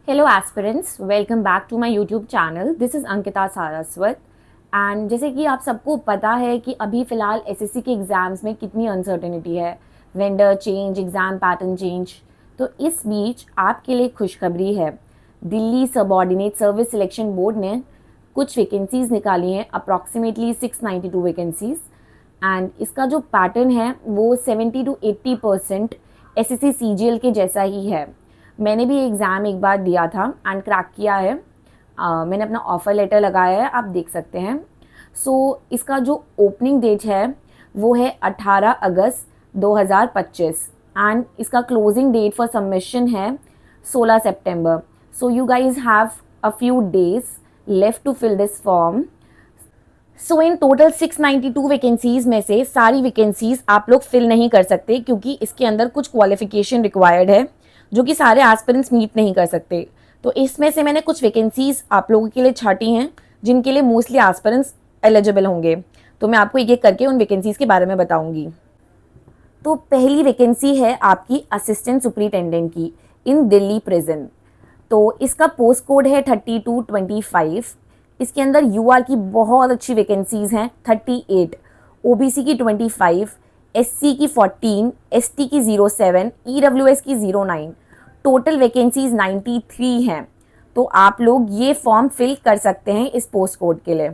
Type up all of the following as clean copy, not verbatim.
Hello aspirants, welcome back to my YouTube channel. This is Ankita Saraswat. And जैसे कि आप सबको पता है कि अभी फ़िलहाल एसएससी के एग्ज़ाम्स में कितनी अनसर्टेनिटी है, vendor change, exam pattern change. तो इस बीच आपके लिए खुशखबरी है। Delhi subordinate service selection board ने कुछ वैकेंसीज़ निकाली हैं, अप्रॉक्सीमेटली 692 वैकेंसीज़। एंड इसका जो पैटर्न है वो 70 to 80% एसएससी सीजीएल के जैसा ही है। मैंने भी एग्ज़ाम एक बार दिया था एंड क्रैक किया है। मैंने अपना ऑफ़र लेटर लगाया है, आप देख सकते हैं। इसका जो ओपनिंग डेट है वो है 18 अगस्त 2025 एंड इसका क्लोजिंग डेट फॉर सबमिशन है 16 सितंबर। So you guys have a few days left to fill this form. In total 692 vacancies में से सारी वैकेंसीज आप लोग फिल नहीं कर सकते, क्योंकि इसके अंदर कुछ क्वालिफिकेशन रिक्वायर्ड है जो कि सारे एस्पिरेंट्स मीट नहीं कर सकते। तो इसमें से मैंने कुछ वैकेंसीज आप लोगों के लिए छाटी हैं जिनके लिए मोस्टली एस्पिरेंट्स एलिजिबल होंगे। तो मैं आपको एक एक करके उन वैकेंसीज के बारे में बताऊंगी। तो पहली वैकेंसी है आपकी असिस्टेंट सुपरिटेंडेंट की इन दिल्ली प्रिजन। तो इसका पोस्ट कोड है 3225। इसके अंदर यूआर की बहुत अच्छी वैकेंसीज हैं 38, ओबीसी की 25, एससी की 14, एसटी की 07, ईडब्ल्यूएस की 09। टोटल वैकेंसीज 93 हैं। तो आप लोग ये फॉर्म फिल कर सकते हैं इस पोस्ट कोड के लिए।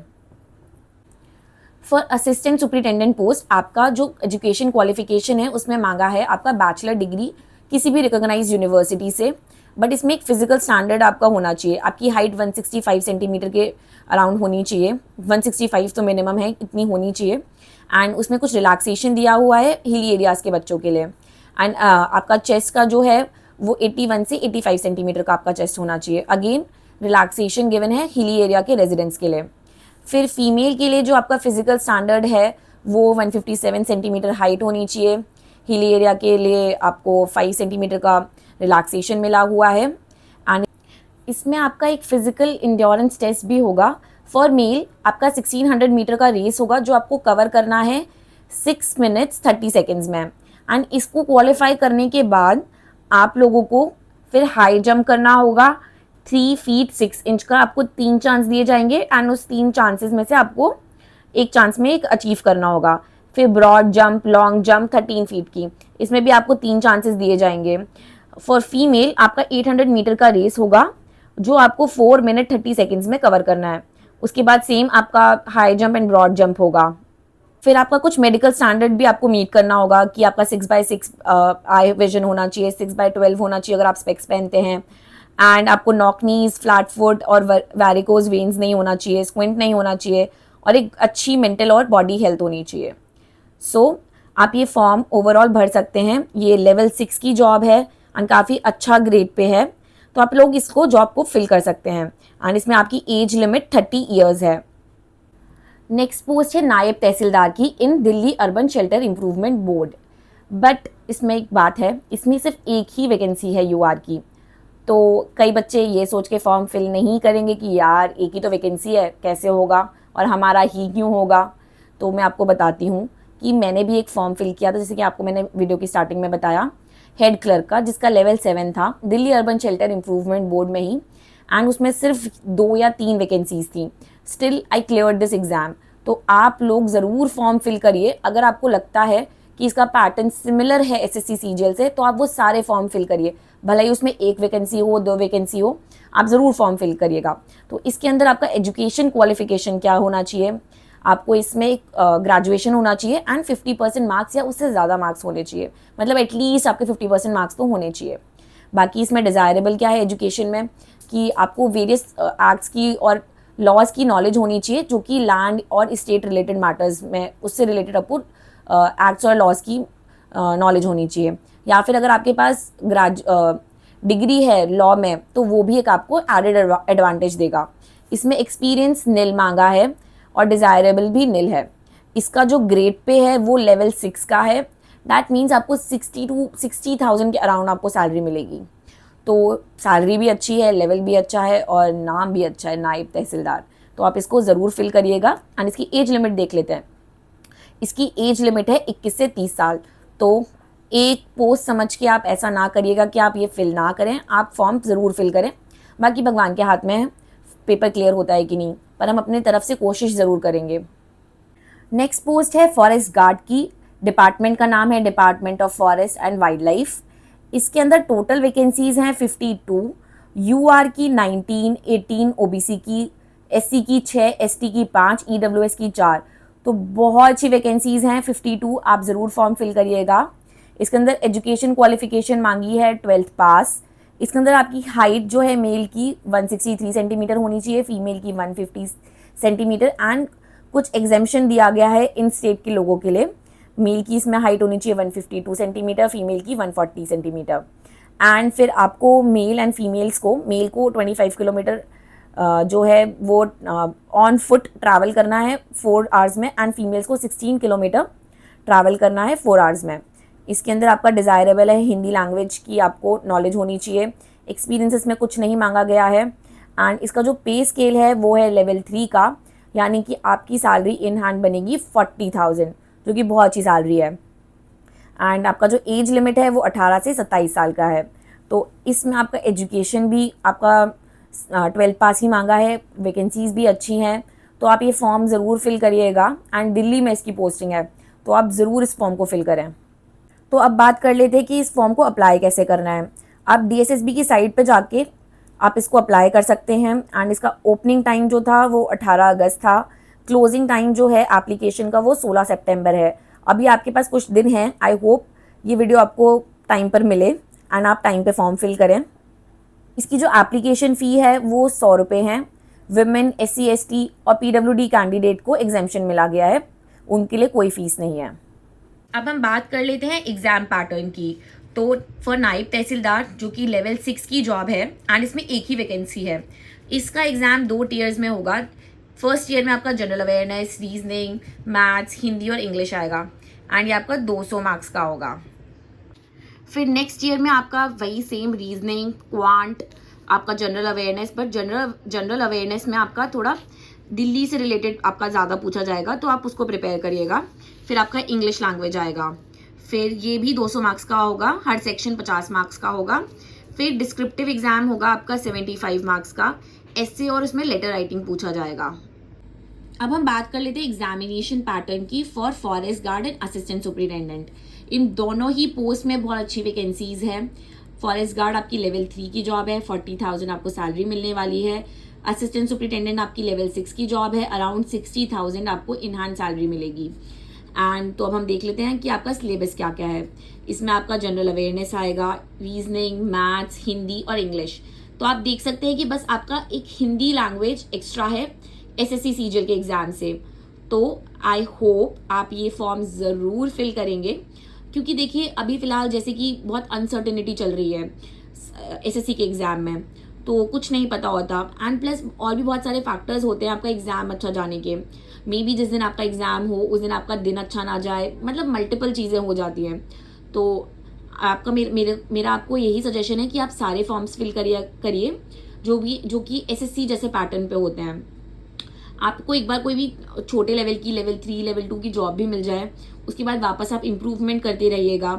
फॉर असिस्टेंट सुपरिटेंडेंट पोस्ट आपका जो एजुकेशन क्वालिफिकेशन है उसमें मांगा है आपका बैचलर डिग्री किसी भी रिकॉग्नाइज यूनिवर्सिटी से, बट इसमें एक फिजिकल स्टैंडर्ड आपका होना चाहिए। आपकी हाइट 165 सेंटीमीटर के अराउंड होनी चाहिए, 165 तो मिनिमम है, इतनी होनी चाहिए। एंड उसमें कुछ रिलैक्सेशन दिया हुआ है हिली एरियाज़ के बच्चों के लिए। एंड आपका चेस्ट का जो है वो 81 से 85 सेंटीमीटर का आपका चेस्ट होना चाहिए। अगेन रिलैक्सेशन गिवन है हिली एरिया के रेजिडेंट्स के लिए। फिर फीमेल के लिए जो आपका फिजिकल स्टैंडर्ड है वो 157 सेंटीमीटर हाइट होनी चाहिए। हिली एरिया के लिए आपको 5 सेंटीमीटर का रिलैक्सेशन मिला हुआ है। एंड इसमें आपका एक फिजिकल इंड्योरेंस टेस्ट भी होगा। फॉर मेल आपका 1600 मीटर का रेस होगा जो आपको कवर करना है 6 मिनट्स 30 सेकेंड्स में। एंड इसको क्वालिफाई करने के बाद आप लोगों को फिर हाई जंप करना होगा 3 फीट 6 इंच का। आपको 3 चांस दिए जाएंगे एंड उस 3 चांसेस में से आपको एक चांस में एक अचीव करना होगा। फिर broad jump, long jump 13 feet की, इसमें भी आपको 3 चांसेस दिए जाएंगे। फॉर फीमेल आपका 800 मीटर का रेस होगा जो आपको 4 मिनट 30 सेकेंड्स में कवर करना है। उसके बाद सेम आपका high jump and broad jump होगा। फिर आपका कुछ मेडिकल स्टैंडर्ड भी आपको मीट करना होगा कि आपका 6/6 आई विजन होना चाहिए, 6/12 होना चाहिए अगर आप स्पेक्स पहनते हैं। एंड आपको नॉक नीज, फ्लैट फुट और वैरिकोज वेन्स नहीं होना चाहिए, स्क्विंट नहीं होना चाहिए, और एक अच्छी मेंटल और बॉडी हेल्थ होनी चाहिए। आप ये फॉर्म ओवरऑल भर सकते हैं। ये लेवल 6 की जॉब है एंड काफ़ी अच्छा ग्रेड पे है, तो आप लोग इसको जॉब को फिल कर सकते हैं। एंड इसमें आपकी एज लिमिट 30 ईयर्स है। नेक्स्ट पोस्ट है नायब तहसीलदार की in Delhi urban shelter improvement board. But इसमें एक बात है, इसमें सिर्फ एक ही वैकेंसी है यूआर की। तो कई बच्चे ये सोच के फॉर्म फिल नहीं करेंगे कि यार एक ही तो वैकेंसी है, कैसे होगा और हमारा ही क्यों होगा। तो मैं आपको बताती हूँ कि मैंने भी एक फॉर्म फिल किया था, जैसे कि आपको मैंने वीडियो की स्टार्टिंग में बताया, हेड क्लर्क का, जिसका लेवल 7 था Delhi urban shelter improvement board में ही। एंड उसमें सिर्फ 2 या 3 वैकेंसीज थी। Still I cleared this exam. तो आप लोग ज़रूर फॉर्म फिल करिए। अगर आपको लगता है कि इसका पैटर्न सिमिलर है एसएससी सीजीएल से, तो आप वो सारे फॉर्म फिल करिए। भले ही उसमें 1 वैकेंसी हो, 2 वैकेंसी हो, आप ज़रूर फॉर्म फिल करिएगा। तो इसके अंदर आपका एजुकेशन क्वालिफिकेशन क्या होना चाहिए, आपको इसमें ग्रेजुएशन होना चाहिए एंड 50% मार्क्स या उससे ज़्यादा मार्क्स होने चाहिए। मतलब एटलीस्ट आपके 50% मार्क्स तो होने चाहिए। बाकी इसमें डिज़ायरेबल क्या है एजुकेशन में, कि आपको वेरियस एक्ट्स की और लॉज की नॉलेज होनी चाहिए जो कि लैंड और स्टेट रिलेटेड मैटर्स में, उससे रिलेटेड आपको एक्ट्स और लॉज की नॉलेज होनी चाहिए। या फिर अगर आपके पास डिग्री है लॉ में, तो वो भी एक आपको एडेड एडवांटेज देगा। इसमें एक्सपीरियंस नील मांगा है और डिज़ायरेबल भी नील है। इसका जो ग्रेड पे है वो लेवल 6 का है। दैट मीन्स आपको 60,000 के अराउंड आपको सैलरी मिलेगी। तो सैलरी भी अच्छी है, लेवल भी अच्छा है और नाम भी अच्छा है, नायब तहसीलदार। तो आप इसको ज़रूर फिल करिएगा। एंड इसकी एज लिमिट देख लेते हैं। इसकी एज लिमिट है 21 से 30 साल। तो एक पोस्ट समझ के आप ऐसा ना करिएगा कि आप ये फिल ना करें, आप फॉर्म ज़रूर फिल करें। बाकी भगवान के हाथ में है पेपर क्लियर होता है कि नहीं, पर हम अपने तरफ से कोशिश ज़रूर करेंगे। नेक्स्ट पोस्ट है फॉरेस्ट गार्ड की। डिपार्टमेंट का नाम है department of forest and wild life. इसके अंदर टोटल वैकेंसीज हैं 52, यूआर की 19, 18 ओबीसी की, एससी की 6, एसटी की 5, ईडब्ल्यूएस की 4। तो बहुत अच्छी वैकेंसीज हैं 52, आप ज़रूर फॉर्म फिल करिएगा। इसके अंदर एजुकेशन क्वालिफिकेशन मांगी है 12th पास। इसके अंदर आपकी हाइट जो है मेल की 163 सेंटीमीटर होनी चाहिए, फीमेल की 150 सेंटीमीटर एंड कुछ एग्जेम्पशन दिया गया है इन स्टेट के लोगों के लिए। मेल की इसमें हाइट होनी चाहिए 152 सेंटीमीटर, फीमेल की 140 सेंटीमीटर। एंड फिर आपको मेल एंड फीमेल्स को, मेल को 25 किलोमीटर जो है वो ऑन फुट ट्रैवल करना है 4 आवर्स में, एंड फीमेल्स को 16 किलोमीटर ट्रैवल करना है 4 आवर्स में। इसके अंदर आपका डिज़ायरेबल है हिंदी लैंग्वेज की आपको नॉलेज होनी चाहिए। एक्सपीरियंस इसमें कुछ नहीं मांगा गया है। एंड इसका जो पे स्केल है वो है लेवल 3 का, यानी कि आपकी सैलरी इन हैंड बनेगी 40,000, जो कि बहुत अच्छी सैलरी है। एंड आपका जो एज लिमिट है वो 18 से 27 साल का है। तो इसमें आपका एजुकेशन भी आपका 12th पास ही मांगा है, वैकेंसीज़ भी अच्छी हैं, तो आप ये फॉर्म ज़रूर फिल करिएगा। एंड दिल्ली में इसकी पोस्टिंग है, तो आप ज़रूर इस फॉर्म को फिल करें। तो अब बात कर लेते हैं कि इस फॉर्म को अप्लाई कैसे करना है। आप DSSB की साइट पे जाके आप इसको अप्लाई कर सकते हैं। एंड इसका ओपनिंग टाइम जो था वो 18 अगस्त था। क्लोजिंग टाइम जो है एप्लीकेशन का वो 16 सितंबर है। अभी आपके पास कुछ दिन हैं। आई होप ये वीडियो आपको टाइम पर मिले एंड आप टाइम पे फॉर्म फिल करें। इसकी जो एप्लीकेशन फ़ी है वो 100 रुपये हैं। विमेन, SC ST और PWD कैंडिडेट को एग्जेम्पशन मिला गया है, उनके लिए कोई फ़ीस नहीं है। अब हम बात कर लेते हैं एग्ज़ाम पैटर्न की। तो फॉर नायब तहसीलदार जो कि लेवल 6 की जॉब है एंड इसमें एक ही वैकेंसी है। इसका एग्ज़ाम 2 टीयर्स में होगा। फर्स्ट ईयर में आपका general awareness, reasoning, maths, Hindi और इंग्लिश आएगा एंड ये आपका 200 मार्क्स का होगा। फिर नेक्स्ट ईयर में आपका वही सेम रीजनिंग, क्वांट, आपका general awareness, but general awareness में आपका थोड़ा दिल्ली से रिलेटेड आपका ज़्यादा पूछा जाएगा, तो आप उसको प्रिपेयर करिएगा। फिर आपका इंग्लिश लैंग्वेज आएगा, फिर ये भी 200 मार्क्स का होगा, हर सेक्शन 50 मार्क्स का होगा। फिर डिस्क्रिप्टिव एग्जाम होगा आपका 75 मार्क्स का, एस्से और उसमें लेटर राइटिंग पूछा जाएगा। अब हम बात कर लेते हैं एग्जामिनेशन पैटर्न की for forest guard and assistant superintendent. इन दोनों ही पोस्ट में बहुत अच्छी वैकेंसीज है। फॉरेस्ट गार्ड आपकी लेवल 3 की जॉब है, 40,000 आपको सैलरी मिलने वाली है। असिस्टेंट सुपरिटेंडेंट आपकी लेवल 6 की जॉब है, अराउंड 60,000 आपको इन हैंड सैलरी मिलेगी। एंड तो अब हम देख लेते हैं कि आपका सिलेबस क्या क्या है। इसमें आपका जनरल अवेयरनेस आएगा, रीजनिंग, मैथ्स, हिंदी और इंग्लिश। तो आप देख सकते हैं कि बस आपका एक हिंदी लैंग्वेज एक्स्ट्रा है SSC CGL के एग्ज़ाम से। तो आई होप आप ये फॉर्म ज़रूर फिल करेंगे, क्योंकि देखिए अभी फ़िलहाल जैसे कि बहुत अनसर्टेनिटी चल रही है SSC के एग्ज़ाम में, तो कुछ नहीं पता होता। एंड प्लस और भी बहुत सारे फैक्टर्स होते हैं आपका एग्ज़ाम अच्छा जाने के। मे बी जिस दिन आपका एग्ज़ाम हो उस दिन आपका दिन अच्छा ना जाए, मतलब मल्टीपल चीज़ें हो जाती हैं। तो आपका मेरा आपको यही सजेशन है कि आप सारे फॉर्म्स फिल करिए जो कि SSC जैसे पैटर्न पे होते हैं। आपको एक बार कोई भी छोटे लेवल की लेवल 3, लेवल 2 की जॉब भी मिल जाए, उसके बाद वापस आप इम्प्रूवमेंट करते रहिएगा,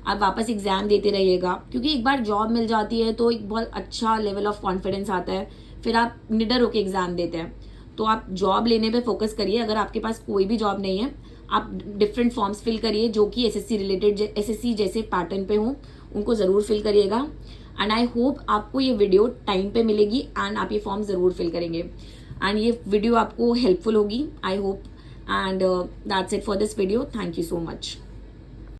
आप वापस एग्ज़ाम देते रहिएगा, क्योंकि एक बार जॉब मिल जाती है तो एक बहुत अच्छा लेवल ऑफ कॉन्फिडेंस आता है, फिर आप निडर होकर एग्ज़ाम देते हैं। तो आप जॉब लेने पे फोकस करिए। अगर आपके पास कोई भी जॉब नहीं है, आप डिफरेंट फॉर्म्स फिल करिए जो कि SSC रिलेटेड, SSC जैसे पैटर्न पे हों, उनको ज़रूर फिल करिएगा। एंड आई होप आपको ये वीडियो टाइम पे मिलेगी एंड आप ये फॉर्म ज़रूर फिल करेंगे एंड ये वीडियो आपको हेल्पफुल होगी, I hope. And that's it for this video. Thank you so much.